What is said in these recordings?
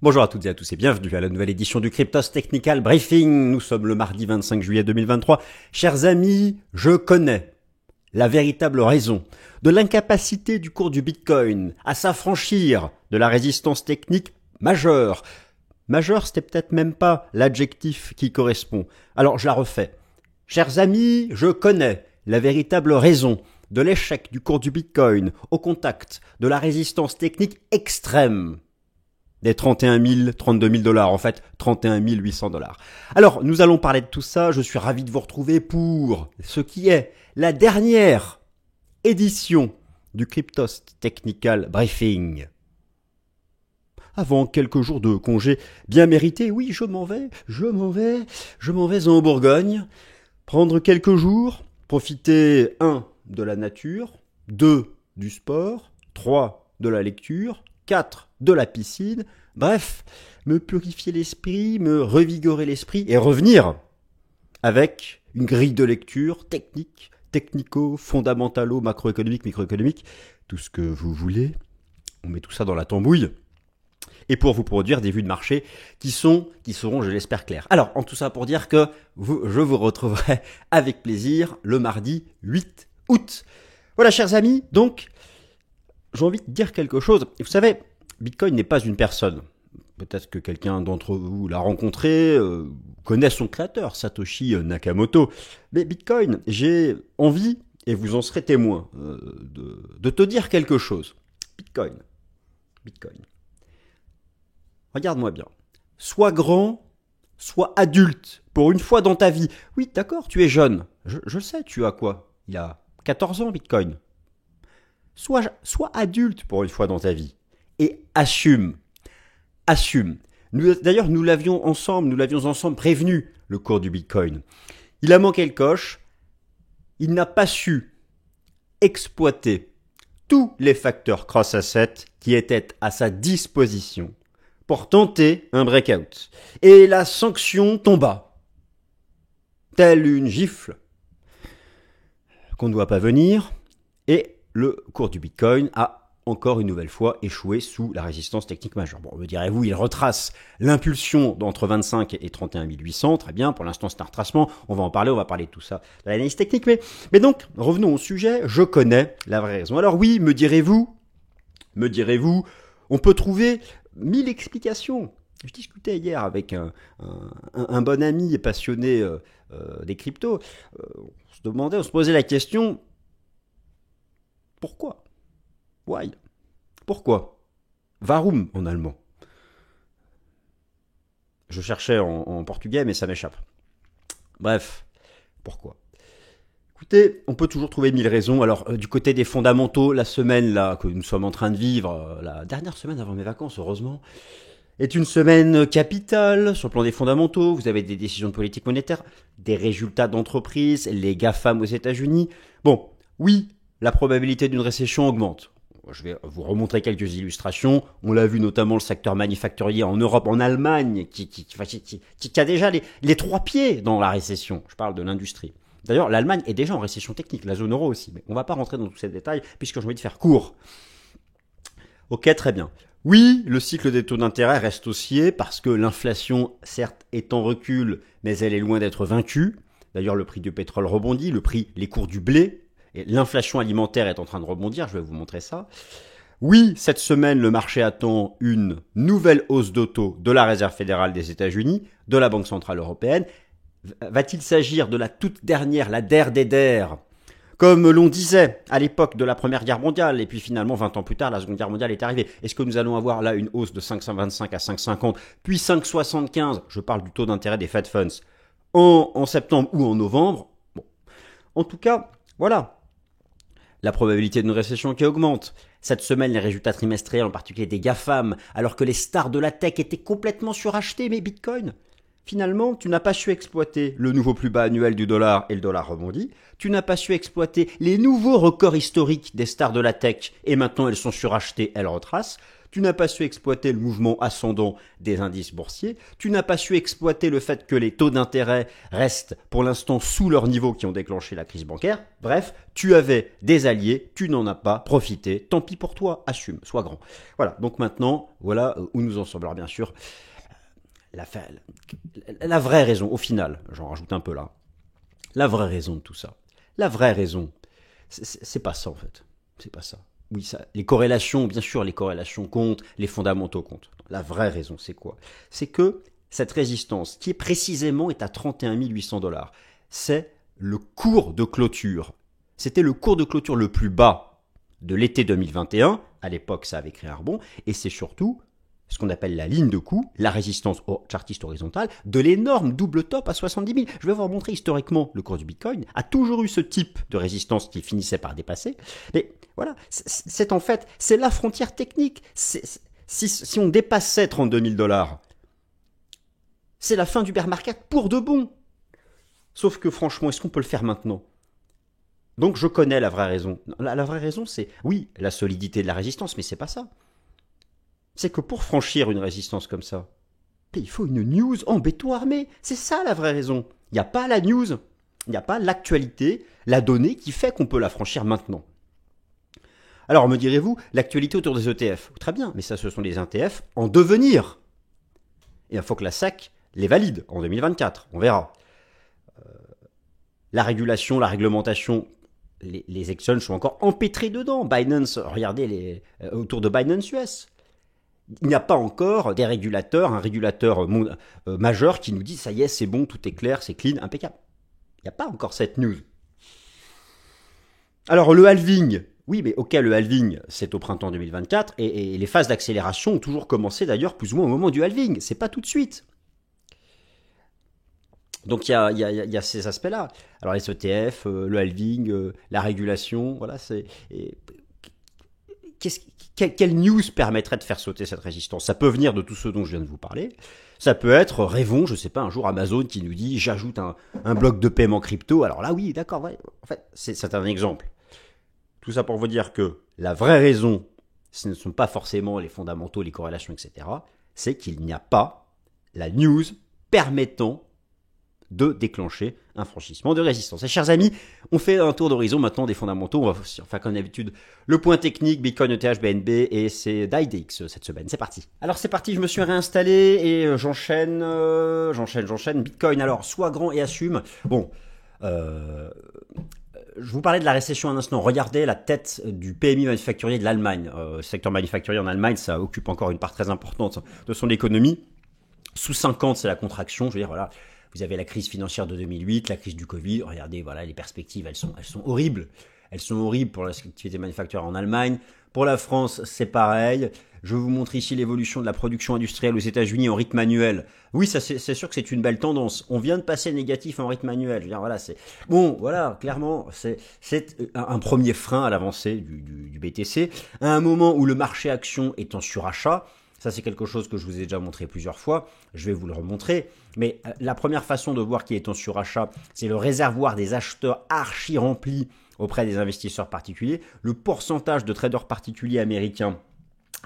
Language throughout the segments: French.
Bonjour à toutes et à tous et bienvenue à la nouvelle édition du Cryptos Technical Briefing. Nous sommes le mardi 25 juillet 2023. Chers amis, je connais la véritable raison de l'incapacité du cours du Bitcoin à s'affranchir de la résistance technique majeure. Majeure, c'était peut-être même pas l'adjectif qui correspond. Alors je la refais. Chers amis, je connais la véritable raison de l'échec du cours du Bitcoin au contact de la résistance technique extrême des 31 000, 32 000 $, en fait 31 800 $. Alors, nous allons parler de tout ça, je suis ravi de vous retrouver pour ce qui est la dernière édition du Cryptos Technical Briefing. Avant quelques jours de congé bien mérités, oui, je m'en vais en Bourgogne, prendre quelques jours, profiter 1 de la nature, 2 du sport, 3 de la lecture, 4 de la piscine, bref, me purifier l'esprit, me revigorer l'esprit et revenir avec une grille de lecture technique, technico, fondamentalo, macroéconomique, microéconomique, tout ce que vous voulez. On met tout ça dans la tambouille. Et pour vous produire des vues de marché qui seront, je l'espère, claires. Alors, en tout ça pour dire que je vous retrouverai avec plaisir le mardi 8 août. Voilà, chers amis, donc, j'ai envie de dire quelque chose. Vous savez, Bitcoin n'est pas une personne. Peut-être que quelqu'un d'entre vous l'a rencontré, connaît son créateur, Satoshi Nakamoto. Mais Bitcoin, j'ai envie, et vous en serez témoin, de te dire quelque chose. Bitcoin. Regarde-moi bien. Sois grand, sois adulte, pour une fois dans ta vie. Oui, d'accord, tu es jeune. Je sais, tu as quoi? Il a 14 ans, Bitcoin. Sois adulte pour une fois dans ta vie. Et assume. D'ailleurs, nous l'avions ensemble prévenu, le cours du Bitcoin. Il a manqué le coche. Il n'a pas su exploiter tous les facteurs cross-asset qui étaient à sa disposition pour tenter un breakout. Et la sanction tomba, telle une gifle qu'on ne doit pas venir, et le cours du Bitcoin a encore une nouvelle fois échoué sous la résistance technique majeure. Bon, me direz-vous, il retrace l'impulsion d'entre 25 et 31 800, très bien, pour l'instant c'est un retracement, on va parler de tout ça, de l'analyse technique, mais donc, revenons au sujet, je connais la vraie raison. Alors oui, me direz-vous, on peut trouver 1000 explications. Je discutais hier avec un bon ami et passionné des cryptos, on se posait la question, pourquoi? Why? Pourquoi? Warum en allemand. Je cherchais en portugais, mais ça m'échappe. Bref, pourquoi? Écoutez, on peut toujours trouver 1000 raisons. Alors, du côté des fondamentaux, la semaine là que nous sommes en train de vivre, la dernière semaine avant mes vacances, heureusement, est une semaine capitale sur le plan des fondamentaux. Vous avez des décisions de politique monétaire, des résultats d'entreprise, les GAFAM aux États-Unis. Bon, oui, la probabilité d'une récession augmente. Je vais vous remontrer quelques illustrations. On l'a vu notamment le secteur manufacturier en Europe, en Allemagne, qui a déjà les 3 pieds dans la récession. Je parle de l'industrie. D'ailleurs, l'Allemagne est déjà en récession technique, la zone euro aussi. Mais on ne va pas rentrer dans tous ces détails puisque j'ai envie de faire court. Ok, très bien. Oui, le cycle des taux d'intérêt reste haussier parce que l'inflation, certes, est en recul, mais elle est loin d'être vaincue. D'ailleurs, le prix du pétrole rebondit, les cours du blé. Et l'inflation alimentaire est en train de rebondir, je vais vous montrer ça. Oui, cette semaine, le marché attend une nouvelle hausse de taux de la Réserve fédérale des États-Unis, de la Banque centrale européenne. Va-t-il s'agir de la toute dernière, la der des der, comme l'on disait à l'époque de la Première Guerre mondiale, et puis finalement, 20 ans plus tard, la Seconde Guerre mondiale est arrivée. Est-ce que nous allons avoir là une hausse de 5,25 à 5,50, puis 5,75, je parle du taux d'intérêt des Fed Funds, en septembre ou en novembre? Bon. En tout cas, voilà. La probabilité d'une récession qui augmente. Cette semaine, les résultats trimestriels, en particulier des GAFAM, alors que les stars de la tech étaient complètement surachetés, mais Bitcoin, finalement, tu n'as pas su exploiter le nouveau plus bas annuel du dollar et le dollar rebondit. Tu n'as pas su exploiter les nouveaux records historiques des stars de la tech et maintenant elles sont surachetées, elles retracent. tu n'as pas su exploiter le mouvement ascendant des indices boursiers, tu n'as pas su exploiter le fait que les taux d'intérêt restent pour l'instant sous leur niveau qui ont déclenché la crise bancaire. Bref, tu avais des alliés, tu n'en as pas profité, tant pis pour toi, assume, sois grand. Voilà, donc maintenant, voilà où nous en sommes. Alors bien sûr, la vraie raison, au final, j'en rajoute un peu là, la vraie raison de tout ça, la vraie raison, c'est pas ça en fait, c'est pas ça. Oui, ça, les corrélations, bien sûr, les corrélations comptent, les fondamentaux comptent. La vraie raison, c'est quoi? C'est que cette résistance, qui est précisément est à 31 800 $, c'est le cours de clôture. C'était le cours de clôture le plus bas de l'été 2021. À l'époque, ça avait créé un rebond. Et c'est surtout ce qu'on appelle la ligne de coup, la résistance chartiste horizontale, de l'énorme double top à 70 000. Je vais vous montrer historiquement, le cours du Bitcoin a toujours eu ce type de résistance qui finissait par dépasser. Mais voilà, c'est en fait, c'est la frontière technique. Si on dépassait 32 000 $, c'est la fin du bear market pour de bon. Sauf que franchement, est-ce qu'on peut le faire maintenant? Donc je connais la vraie raison. La vraie raison, c'est, oui, la solidité de la résistance, mais c'est pas ça. C'est que pour franchir une résistance comme ça, il faut une news en béton armé. C'est ça la vraie raison. Il n'y a pas la news, il n'y a pas l'actualité, la donnée qui fait qu'on peut la franchir maintenant. Alors me direz-vous, l'actualité autour des ETF. Très bien, mais ça ce sont des ETF en devenir. Et il faut que la SEC les valide en 2024, on verra. La régulation, la réglementation, les exchanges sont encore empêtrés dedans. Binance, regardez autour de Binance US. Il n'y a pas encore des régulateurs, un régulateur majeur qui nous dit ça y est, c'est bon, tout est clair, c'est clean, impeccable. Il n'y a pas encore cette news. Alors le halving, oui, mais ok, le halving, c'est au printemps 2024 et les phases d'accélération ont toujours commencé d'ailleurs plus ou moins au moment du halving. C'est pas tout de suite. Donc il y a ces aspects-là. Alors les ETF, le halving, la régulation, voilà, c'est. Quelle news permettrait de faire sauter cette résistance? Ça peut venir de tout ce dont je viens de vous parler. Ça peut être, rêvons, je sais pas, un jour Amazon qui nous dit j'ajoute un bloc de paiement crypto. Alors là, oui, d'accord, ouais. En fait, c'est un exemple. Tout ça pour vous dire que la vraie raison, ce ne sont pas forcément les fondamentaux, les corrélations, etc. C'est qu'il n'y a pas la news permettant de déclencher un franchissement de résistance. Et chers amis, on fait un tour d'horizon maintenant des fondamentaux. On va faire comme d'habitude le point technique, Bitcoin, ETH, BNB et c'est DAIDX cette semaine. C'est parti. Alors c'est parti, je me suis réinstallé et j'enchaîne. Bitcoin, alors sois grand et assume. Bon, je vous parlais de la récession un instant. Regardez la tête du PMI manufacturier de l'Allemagne. Le secteur manufacturier en Allemagne, ça occupe encore une part très importante de son économie. Sous 50, c'est la contraction. Je veux dire, voilà. Vous avez la crise financière de 2008, la crise du Covid. Regardez, voilà, les perspectives, elles sont horribles. Elles sont horribles pour l'activité manufacturière en Allemagne. Pour la France, c'est pareil. Je vous montre ici l'évolution de la production industrielle aux États-Unis en rythme annuel. Oui, ça, c'est sûr que c'est une belle tendance. On vient de passer négatif en rythme annuel. Je veux dire, voilà, c'est bon, voilà, clairement, c'est un premier frein à l'avancée du BTC. À un moment où le marché action est en surachat. Ça, c'est quelque chose que je vous ai déjà montré plusieurs fois. Je vais vous le remontrer. Mais la première façon de voir qu'il est en surachat, c'est le réservoir des acheteurs archi rempli auprès des investisseurs particuliers. Le pourcentage de traders particuliers américains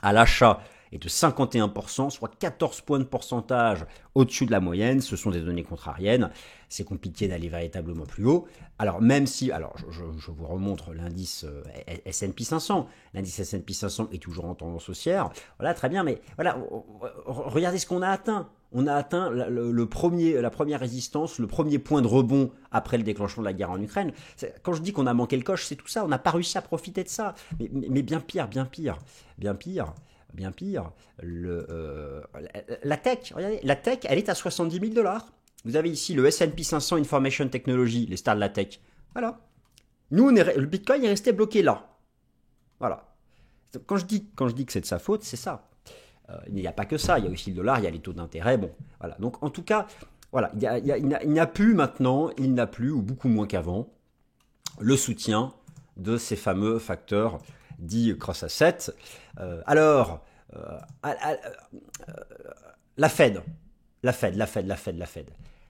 à l'achat est de 51%, soit 14 points de pourcentage au-dessus de la moyenne. Ce sont des données contrariennes. C'est compliqué d'aller véritablement plus haut. Alors même si, je vous remontre l'indice S&P 500. L'indice S&P 500 est toujours en tendance haussière. Voilà, très bien, mais voilà, regardez ce qu'on a atteint. On a atteint la première résistance, le premier point de rebond après le déclenchement de la guerre en Ukraine. Quand je dis qu'on a manqué le coche, c'est tout ça. On n'a pas réussi à profiter de ça. Mais bien pire. La tech, regardez, la tech, elle est à 70 000 $. Vous avez ici le S&P 500 Information Technology, les stars de la tech. Voilà. Nous, le Bitcoin est resté bloqué là. Voilà. Quand je dis que c'est de sa faute, c'est ça. Il n'y a pas que ça. Il y a aussi le dollar, il y a les taux d'intérêt. Bon, voilà. Donc, en tout cas, voilà, il n'y a plus maintenant, ou beaucoup moins qu'avant, le soutien de ces fameux facteurs dits cross-asset.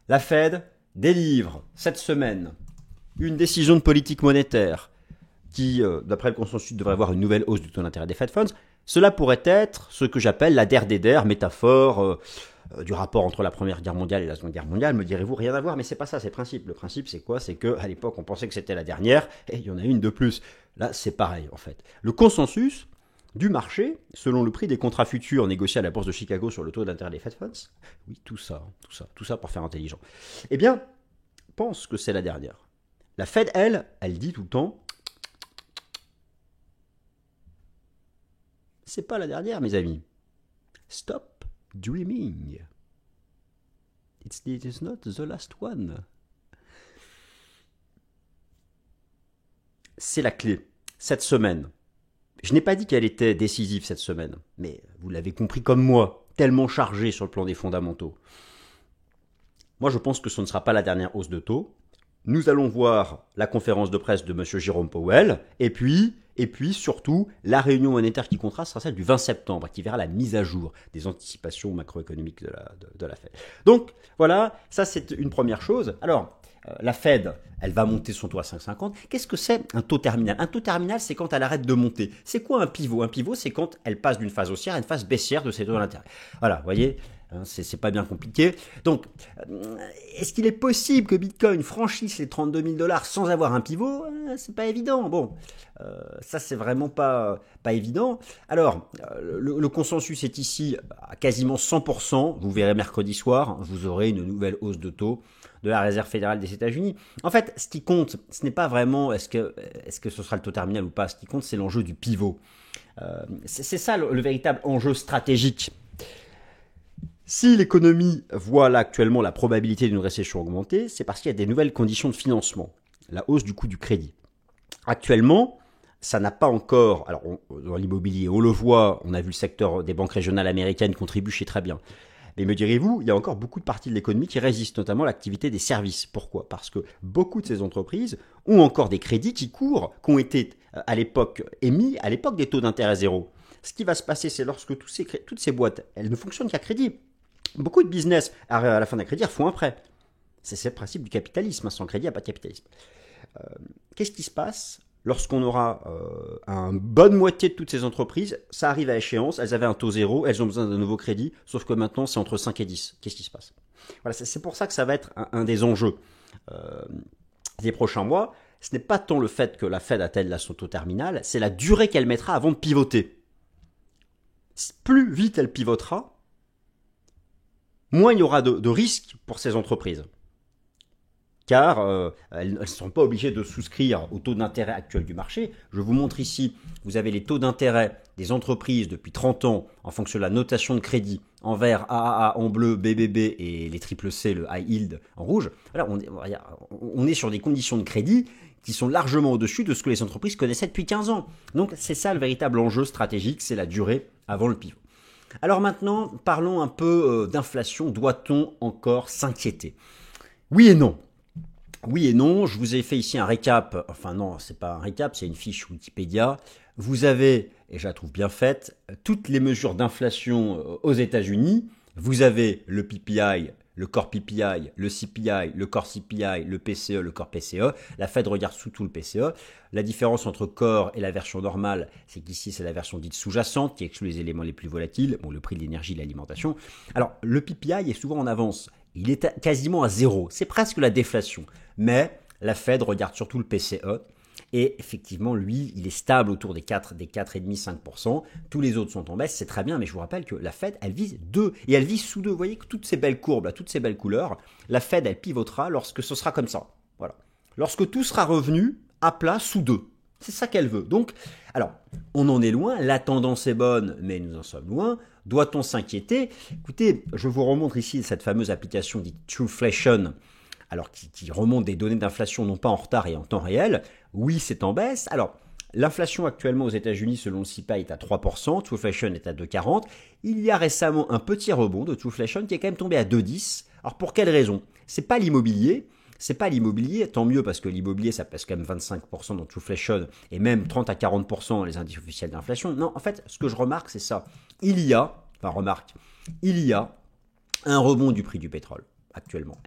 La Fed délivre cette semaine une décision de politique monétaire qui, d'après le consensus, devrait avoir une nouvelle hausse du taux d'intérêt des Fed Funds. Cela pourrait être ce que j'appelle la der des der, métaphore du rapport entre la Première Guerre mondiale et la Seconde Guerre mondiale. Me direz-vous, rien à voir, mais c'est pas ça, c'est le principe. Le principe, c'est quoi? C'est qu'à l'époque, on pensait que c'était la dernière, et il y en a une de plus. Là, c'est pareil, en fait. Le consensus du marché, selon le prix des contrats futurs négociés à la Bourse de Chicago sur le taux d'intérêt des Fed Funds, oui, tout ça pour faire intelligent, eh bien, pense que c'est la dernière. La Fed, elle dit tout le temps, c'est pas la dernière, mes amis. Stop dreaming. It is not the last one. C'est la clé. Cette semaine, je n'ai pas dit qu'elle était décisive cette semaine, mais vous l'avez compris comme moi, tellement chargée sur le plan des fondamentaux. Moi, je pense que ce ne sera pas la dernière hausse de taux. Nous allons voir la conférence de presse de M. Jérôme Powell, et puis surtout, la réunion monétaire qui comptera sera celle du 20 septembre, qui verra la mise à jour des anticipations macroéconomiques de la Fed. Donc, voilà, ça c'est une première chose. Alors, la Fed, elle va monter son taux à 5,50. Qu'est-ce que c'est un taux terminal? Un taux terminal, c'est quand elle arrête de monter. C'est quoi un pivot? Un pivot, c'est quand elle passe d'une phase haussière à une phase baissière de ses taux d'intérêt. Voilà, vous voyez, c'est pas bien compliqué. Donc, est-ce qu'il est possible que Bitcoin franchisse les 32 000 $ sans avoir un pivot? C'est pas évident. Bon, ça c'est vraiment pas évident. Alors, le consensus est ici à quasiment 100%. Vous verrez mercredi soir, vous aurez une nouvelle hausse de taux de la Réserve fédérale des États-Unis. En fait, ce qui compte, ce n'est pas vraiment est-ce que ce sera le taux terminal ou pas. Ce qui compte, c'est l'enjeu du pivot. C'est ça le véritable enjeu stratégique. Si l'économie voit là actuellement la probabilité d'une récession augmenter, c'est parce qu'il y a des nouvelles conditions de financement. La hausse du coût du crédit. Actuellement, ça n'a pas encore... Alors, dans l'immobilier, on le voit, on a vu le secteur des banques régionales américaines contribuer chez très bien. Mais me direz-vous, il y a encore beaucoup de parties de l'économie qui résistent, notamment l'activité des services. Pourquoi? Parce que beaucoup de ces entreprises ont encore des crédits qui courent, qui ont été à l'époque émis, à l'époque des taux d'intérêt zéro. Ce qui va se passer, c'est lorsque toutes ces boîtes, elles ne fonctionnent qu'à crédit. Beaucoup de business, à la fin d'un crédit, font un prêt. C'est le principe du capitalisme. Sans crédit, il n'y a pas de capitalisme. Qu'est-ce qui se passe lorsqu'on aura une bonne moitié de toutes ces entreprises? Ça arrive à échéance, elles avaient un taux zéro, elles ont besoin d'un nouveau crédit, sauf que maintenant, c'est entre 5 et 10. Qu'est-ce qui se passe? Voilà, c'est pour ça que ça va être un des enjeux des prochains mois. Ce n'est pas tant le fait que la Fed atteigne son taux terminal, c'est la durée qu'elle mettra avant de pivoter. Plus vite elle pivotera, moins il y aura de risques pour ces entreprises. Car elles ne sont pas obligées de souscrire au taux d'intérêt actuel du marché. Je vous montre ici, vous avez les taux d'intérêt des entreprises depuis 30 ans en fonction de la notation de crédit en vert, AAA en bleu, BBB et les triple C, le high yield en rouge. Voilà, on est sur des conditions de crédit qui sont largement au-dessus de ce que les entreprises connaissaient depuis 15 ans. Donc c'est ça le véritable enjeu stratégique, c'est la durée avant le pivot. Alors maintenant, parlons un peu d'inflation. Doit-on encore s'inquiéter? Oui et non. Oui et non, je vous ai fait ici un récap, enfin non, c'est pas un récap, c'est une fiche Wikipédia. Vous avez, et je la trouve bien faite, toutes les mesures d'inflation aux États-Unis. Vous avez le PPI, le core PPI, le CPI, le core CPI, le PCE, le core PCE. La Fed regarde sous tout le PCE. La différence entre core et la version normale, c'est qu'ici, c'est la version dite sous-jacente qui exclut les éléments les plus volatiles, bon, le prix de l'énergie, l'alimentation. Alors, le PPI est souvent en avance. Il est quasiment à zéro. C'est presque la déflation. Mais la Fed regarde surtout le PCE. Et effectivement, lui, il est stable autour des 4,5-5%. Tous les autres sont en baisse, c'est très bien, mais je vous rappelle que la Fed, elle vise 2, et elle vise sous 2. Vous voyez que toutes ces belles courbes, là, toutes ces belles couleurs, la Fed, elle pivotera lorsque ce sera comme ça. Voilà. Lorsque tout sera revenu à plat sous 2. C'est ça qu'elle veut. Donc, alors, on en est loin, la tendance est bonne, mais nous en sommes loin. Doit-on s'inquiéter? Écoutez, je vous remontre ici cette fameuse application dite Trueflation, alors qui remonte des données d'inflation non pas en retard et en temps réel. Oui, c'est en baisse. Alors, l'inflation actuellement aux États-Unis selon le CPI est à 3%, Trueflation est à 2,40. Il y a récemment un petit rebond de Trueflation qui est quand même tombé à 2,10. Alors pour quelle raison? C'est pas l'immobilier. C'est pas l'immobilier, tant mieux parce que l'immobilier ça pèse quand même 25% dans Trueflation et même 30 à 40% dans les indices officiels d'inflation. Non, en fait, ce que je remarque, c'est ça. Il y a un rebond du prix du pétrole actuellement.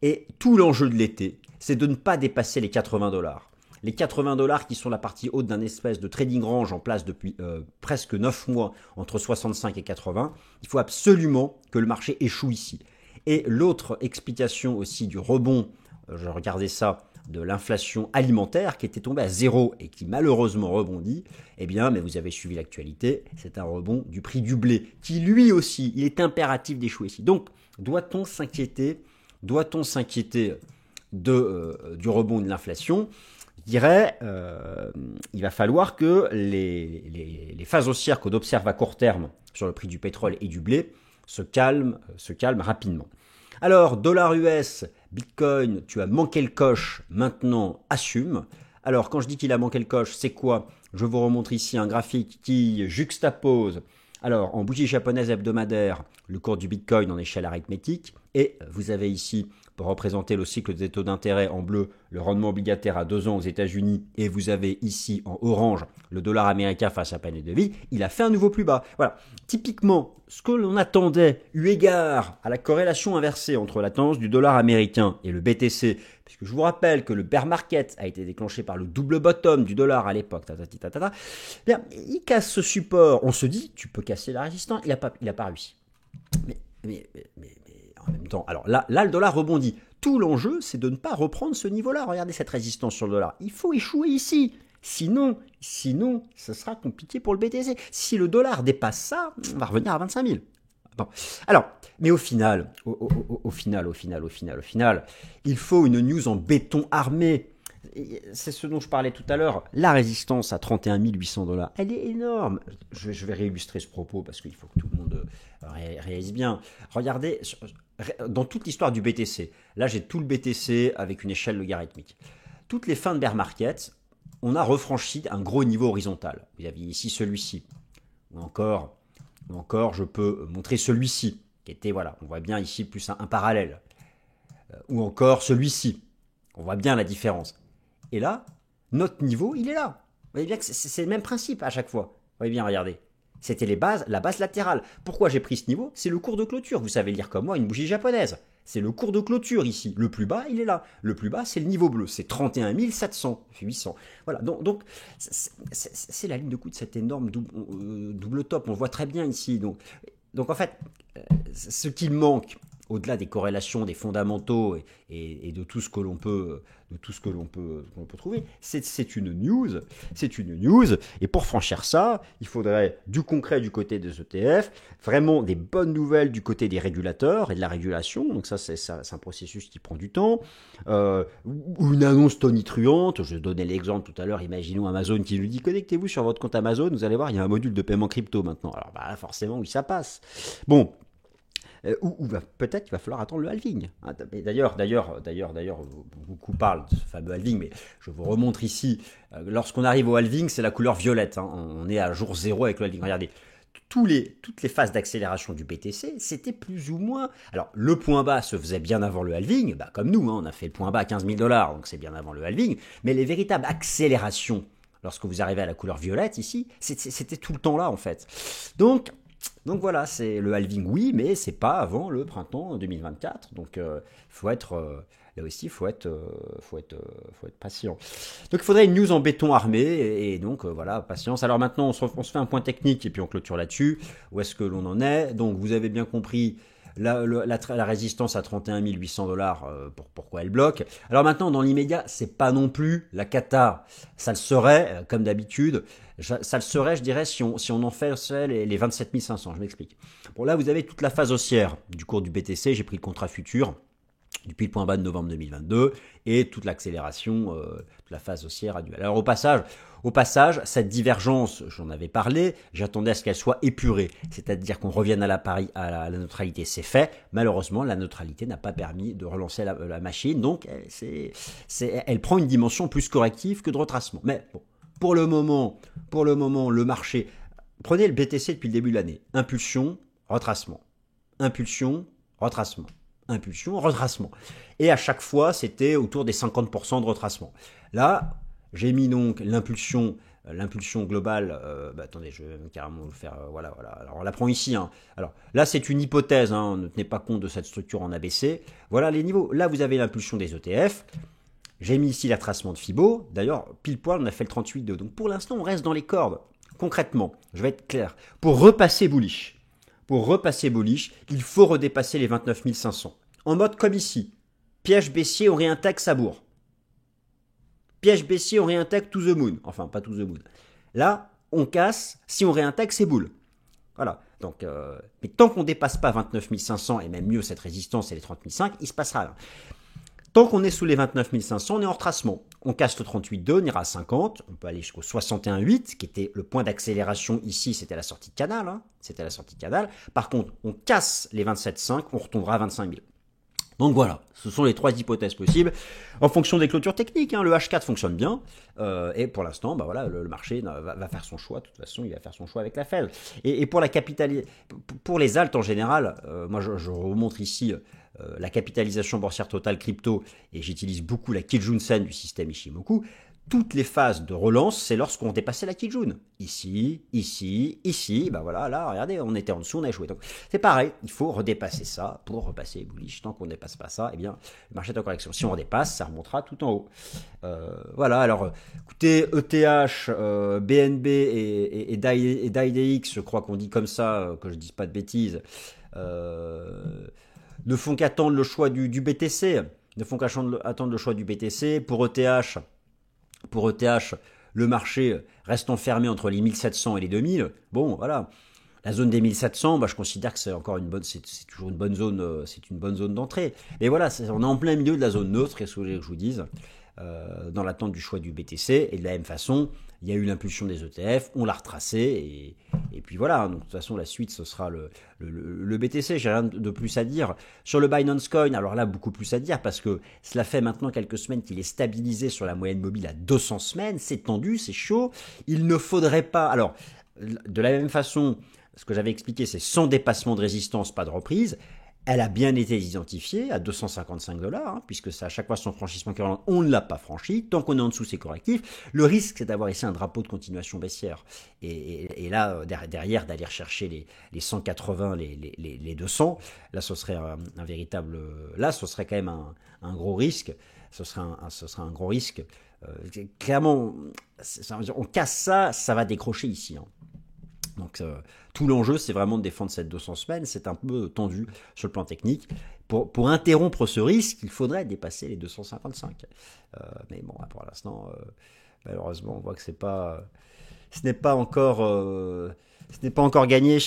Et tout l'enjeu de l'été, c'est de ne pas dépasser les $80. les 80 dollars qui sont la partie haute d'un espèce de trading range en place depuis presque 9 mois entre 65 et 80, il faut absolument que le marché échoue ici. Et l'autre explication aussi du rebond, je regardais ça, de l'inflation alimentaire qui était tombée à 0 et qui malheureusement rebondit, eh bien, mais vous avez suivi l'actualité, c'est un rebond du prix du blé qui lui aussi, il est impératif d'échouer ici. Donc, doit-on s'inquiéter du rebond de l'inflation? Je dirais, il va falloir que les phases haussières qu'on observe à court terme sur le prix du pétrole et du blé se calment rapidement. Alors, dollar US, Bitcoin, tu as manqué le coche, maintenant assume. Alors, quand je dis qu'il a manqué le coche, c'est quoi? Je vous remontre ici un graphique qui juxtapose, alors en bougie japonaise hebdomadaire, le cours du Bitcoin en échelle arithmétique. Et vous avez ici, pour représenter le cycle des taux d'intérêt en bleu, le rendement obligataire à 2 ans aux États-Unis. Et vous avez ici en orange, le dollar américain face à panier de vie. Il a fait un nouveau plus bas. Voilà. Typiquement, ce que l'on attendait, eu égard à la corrélation inversée entre la tendance du dollar américain et le BTC, puisque je vous rappelle que le bear market a été déclenché par le double bottom du dollar à l'époque, bien, il casse ce support. On se dit, tu peux casser la résistance. Il n'a pas réussi. Mais en même temps, alors là, le dollar rebondit. Tout l'enjeu, c'est de ne pas reprendre ce niveau-là. Regardez cette résistance sur le dollar. Il faut échouer ici. Sinon, ça sera compliqué pour le BTC. Si le dollar dépasse ça, on va revenir à 25 000. Bon. Alors, mais au final, il faut une news en béton armé. C'est ce dont je parlais tout à l'heure. La résistance à 31 800 $, elle est énorme. Je vais réillustrer ce propos parce qu'il faut que tout le monde réalise bien. Regardez, dans toute l'histoire du BTC, là j'ai tout le BTC avec une échelle logarithmique. Toutes les fins de bear market, on a refranchi un gros niveau horizontal. Vous aviez ici celui-ci. Ou encore, je peux montrer celui-ci, qui était, voilà, on voit bien ici plus un parallèle. Ou encore celui-ci. On voit bien la différence. Et là, notre niveau, il est là. Vous voyez bien que c'est le même principe à chaque fois. Vous voyez bien, regardez. C'était la base latérale. Pourquoi j'ai pris ce niveau? C'est le cours de clôture. Vous savez lire comme moi une bougie japonaise. C'est le cours de clôture ici. Le plus bas, il est là. Le plus bas, c'est le niveau bleu. C'est 31 700, 800. Voilà, donc c'est la ligne de coup de cet énorme double top. On le voit très bien ici. Donc en fait, ce qui manque, au-delà des corrélations, des fondamentaux et de tout ce que l'on peut, trouver, c'est une news. Et pour franchir ça, il faudrait du concret du côté des ETF, vraiment des bonnes nouvelles du côté des régulateurs et de la régulation. Donc ça, c'est un processus qui prend du temps. Ou une annonce tonitruante. Je donnais l'exemple tout à l'heure. Imaginons Amazon qui nous dit connectez-vous sur votre compte Amazon. Vous allez voir, il y a un module de paiement crypto maintenant. Alors forcément, oui, ça passe. Bon. Ou peut-être qu'il va falloir attendre le halving. D'ailleurs, beaucoup parlent de ce fameux halving, mais je vous remontre ici, lorsqu'on arrive au halving, c'est la couleur violette. On est à jour 0 avec le halving. Regardez, toutes les phases d'accélération du BTC, c'était plus ou moins... Alors, le point bas se faisait bien avant le halving, comme nous, on a fait le point bas à 15 000 $, donc c'est bien avant le halving, mais les véritables accélérations, lorsque vous arrivez à la couleur violette ici, c'était tout le temps là, en fait. Donc voilà, c'est le halving, oui, mais c'est pas avant le printemps 2024. Donc faut être là aussi, faut être patient. Donc il faudrait une news en béton armé et donc voilà, patience. Alors maintenant, on se fait un point technique et puis on clôture là-dessus. Où est-ce que l'on en est? Donc vous avez bien compris. La résistance à 31 800 $, pourquoi elle bloque. Alors maintenant, dans l'immédiat, c'est pas non plus la cata. Ça le serait, comme d'habitude. Ça le serait, je dirais, si on en fait les 27 500. Je m'explique. Bon, là, vous avez toute la phase haussière du cours du BTC. J'ai pris le contrat futur depuis le point bas de novembre 2022 et toute l'accélération de la phase haussière annuelle. Alors au passage, cette divergence, j'en avais parlé, j'attendais à ce qu'elle soit épurée, c'est-à-dire qu'on revienne à la neutralité. C'est fait. Malheureusement, la neutralité n'a pas permis de relancer la machine, donc elle prend une dimension plus corrective que de retracement. Mais bon, pour le moment, le marché, prenez le BTC depuis le début de l'année, impulsion, retracement, impulsion, retracement. Impulsion, retracement. Et à chaque fois, c'était autour des 50% de retracement. Là, j'ai mis donc l'impulsion globale. Attendez, je vais carrément le faire. Voilà. Alors, on la prend ici. Alors là, c'est une hypothèse. Ne tenez pas compte de cette structure en ABC. Voilà les niveaux. Là, vous avez l'impulsion des ETF. J'ai mis ici l'attracement de Fibo. D'ailleurs, pile poil, on a fait le 38,2. Donc pour l'instant, on reste dans les cordes. Concrètement, je vais être clair. Pour repasser bullish, il faut redépasser les 29 500. En mode comme ici. Piège baissier, on réintègre sa bourre. Piège baissier, on réintègre to the moon. Enfin, pas to the moon. Là, on casse. Si on réintègre, c'est boule. Voilà. Donc, mais tant qu'on ne dépasse pas 29 500, et même mieux cette résistance et les 30 500, il se passera rien. Tant qu'on est sous les 29 500, on est en retracement. On casse le 38,2, on ira à 50, on peut aller jusqu'au 61,8, qui était le point d'accélération ici, c'était la sortie de canal. C'était la sortie de canal. Par contre, on casse les 27,5, on retombera à 25 000. Donc voilà, ce sont les trois hypothèses possibles en fonction des clôtures techniques. Le H4 fonctionne bien et pour l'instant, voilà, le marché va faire son choix. De toute façon, il va faire son choix avec la Fed. Et pour pour les alts en général, moi je remontre ici la capitalisation boursière totale crypto et j'utilise beaucoup la Kijun-sen du système Ishimoku. Toutes les phases de relance, c'est lorsqu'on dépassait la Kijun. Ici, voilà, là, regardez, on était en dessous, on a échoué. Donc, c'est pareil, il faut redépasser ça pour repasser bullish. Tant qu'on ne dépasse pas ça, le marché est en correction. Si on redépasse, ça remontera tout en haut. Voilà, alors, écoutez, ETH, BNB et DAIDX, je crois qu'on dit comme ça, que je ne dise pas de bêtises, ne font qu'attendre le choix du BTC. Attendre le choix du BTC. Pour ETH, le marché reste enfermé entre les 1700 et les 2000. Bon, voilà. La zone des 1700, je considère que c'est toujours une bonne zone, c'est une bonne zone d'entrée. Mais voilà, on est en plein milieu de la zone neutre, qu'est-ce que vous voulez que je vous dise, dans l'attente du choix du BTC. Et de la même façon, il y a eu l'impulsion des ETF, on l'a retracé, et puis voilà. Donc de toute façon, la suite, ce sera le BTC. J'ai rien de plus à dire. Sur le Binance Coin, alors là, beaucoup plus à dire, parce que cela fait maintenant quelques semaines qu'il est stabilisé sur la moyenne mobile à 200 semaines. C'est tendu, c'est chaud. Il ne faudrait pas... Alors, de la même façon, ce que j'avais expliqué, c'est sans dépassement de résistance, pas de reprise. Elle a bien été identifiée à 255 $, puisque c'est à chaque fois son franchissement qui relance, on ne l'a pas franchi. Tant qu'on est en dessous, c'est correctif. Le risque, c'est d'avoir ici un drapeau de continuation baissière. Et là, derrière, d'aller rechercher les 180, les 200, là, ce serait un véritable... Là, ce serait quand même un gros risque. Ce serait un gros risque. Clairement, on casse ça, ça va décrocher ici. Donc tout l'enjeu, c'est vraiment de défendre cette 200 semaines. C'est un peu tendu sur le plan technique. Pour interrompre ce risque, il faudrait dépasser les 255. Mais bon, pour l'instant, malheureusement, on voit que ce n'est pas encore gagné.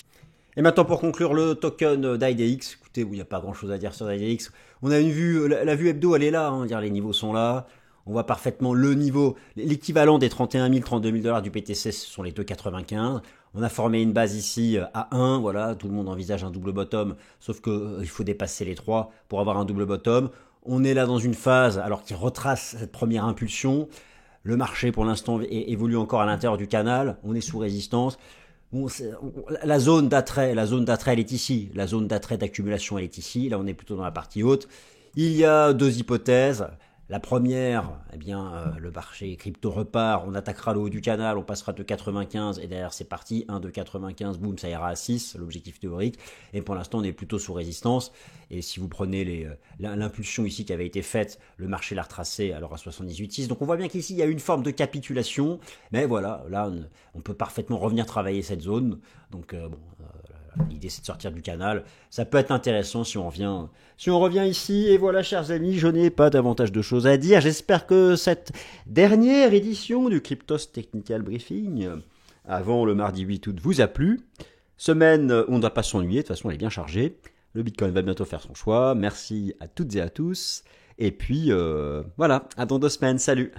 Et maintenant, pour conclure, le token d'IDX. Écoutez, il n'y a pas grand-chose à dire sur IDX. On a une vue, la vue hebdo, elle est là. Les niveaux sont là. On voit parfaitement le niveau, l'équivalent des 31 000, 32 000 $ du BTC, ce sont les 2,95. On a formé une base ici à 1, voilà, tout le monde envisage un double bottom, sauf qu'il faut dépasser les 3 pour avoir un double bottom. On est là dans une phase, alors qu'il retrace cette première impulsion. Le marché, pour l'instant, évolue encore à l'intérieur du canal. On est sous résistance. Bon, la zone d'attrait, elle est ici. La zone d'attrait d'accumulation, elle est ici. Là, on est plutôt dans la partie haute. Il y a deux hypothèses. La première, le marché crypto repart, on attaquera le haut du canal, on passera de 95 et derrière c'est parti, 1 de 95, boum, ça ira à 6, l'objectif théorique. Et pour l'instant, on est plutôt sous résistance. Et si vous prenez l'impulsion ici qui avait été faite, le marché l'a retracé alors à 78,6. Donc on voit bien qu'ici, il y a une forme de capitulation. Mais voilà, là, on peut parfaitement revenir travailler cette zone. Donc l'idée, c'est de sortir du canal. Ça peut être intéressant si on revient ici. Et voilà, chers amis, je n'ai pas davantage de choses à dire. J'espère que cette dernière édition du Cryptos Technical Briefing, avant le mardi 8 août, vous a plu. Semaine, on ne doit pas s'ennuyer. De toute façon, elle est bien chargée. Le Bitcoin va bientôt faire son choix. Merci à toutes et à tous. Et puis, voilà, à dans 2 semaines. Salut!